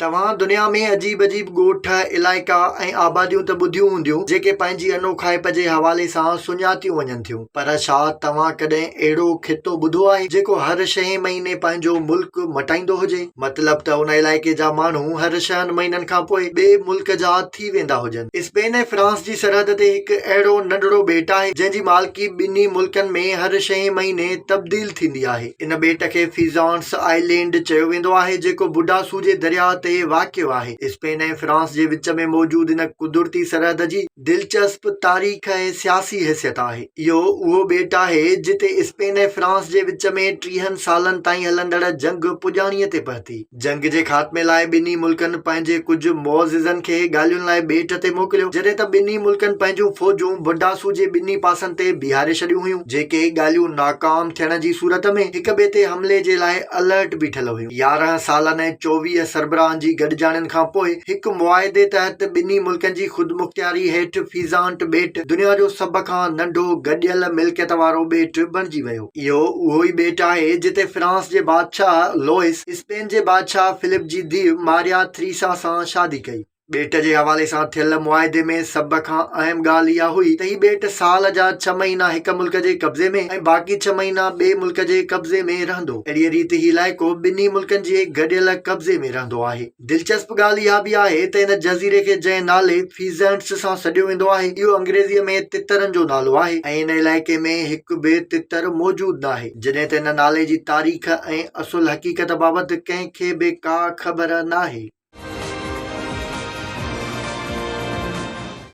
तव्हां दुनिया में अजीब अजीब ॻोठ इलाइक़ा ऐं आबादियूं त ॿुधियूं हूंदियूं जेके पंहिंजी अनोखाइप जे हवाले सां सुञातियूं वञनि थियूं, पर छा तव्हां कॾहिं अहिड़ो खितो ॿुधो आहे जेको हर 6 महीने पंहिंजो मुल्क मटाईंदो हुजे? मतिलब त उन इलाइक़े जा माण्हू हर 6 महीननि खां पोइ ॿिए मुल्क जा थी वेंदा हुजनि। स्पेन ऐं फ्रांस जी सरहद ते हिकु अहिड़ो नंढड़ो ॿेट आहे जंहिंजी मालिकी ॿिन्ही मुल्कनि में हर 6 महीने तब्दील थींदी आहे। इन ॿेट खे फीज़ांस आइलैंड चयो वेंदो आहे जेको बुडासू जे दरिया ते वाक़िअ आहे। स्पेन ऐं फ्रांस जे विच में मौजूद इन कुदरती सरहद जी दिलचस्प तारीख़ ऐं सियासी हैसियत आहे। इहो उहो ॿेट आहे जिते स्पेन ऐं फ्रांस जे विच में 30 सालनि ताईं हलंदड़ जंग पुॼाणीअ ते पहुती। जंग जे ख़ात्मे लाइ ॿिन्ही मुल्कनि पंहिंजे कुझु मुअज़िज़नि खे ॻाल्हियुनि लाइ ॿेट ते मोकिलियो, जॾहिं त ॿिन्ही मुल्कनि पंहिंजूं फ़ौजूं बुडासू जे ॿिन्ही पासनि ते बीहारे छॾियूं हुयूं, जेके ॻाल्हियूं नाकाम थियण जी सूरत में हिक ॿिए ते हमले जे लाइ अलर्ट बीठल हुयूं। 11 सालनि ऐं 24 सरबराहनि जी गॾिजाणियुनि खां पोइ हिकु मुआहिदे तहत ॿिन्ही मुल्कनि जी ख़ुदमुख़्तियारी हेठि फीज़ांट ॿेट दुनिया जो सभ खां नंढो गॾियल मिल्कियत वारो ॿेट बणिजी वियो। इहो उहो ई ॿेट आहे जिते फ्रांस जे बादशाह लोइस स्पेन जे बादशाह फिलिप जी धीउ मारिया थ्रीसा सां शादी कई। ॿेट जे हवाले सां थियल मुआहिदे में सभ खां अहम ॻाल्हि इहा हुई त हीउ ॿेट साल जा 6 महीना हिक मुल्क जे कब्ज़े में ऐं बाक़ी 6 महीना ॿिए मुल्क जे कब्ज़े में रहंदो। अहिड़ीअ रीति हीउ इलाइक़ो ॿिन्ही मुल्कनि जे गॾियल कब्ज़े में रहंदो आहे। दिलचस्प ॻाल्हि इहा बि आहे त इन जज़ीरे खे जंहिं नाले फीज़ेंट्स सां सॾियो वेंदो आहे, इहो अंग्रेज़ीअ में तितरनि जो नालो आहे ऐं इन इलाइक़े में हिकु बि तितर मौजूदु नाहे, जॾहिं त इन नाले जी तारीख़ ऐं असुल हक़ीक़त बाबति कंहिंखे बि का ख़बर नाहे।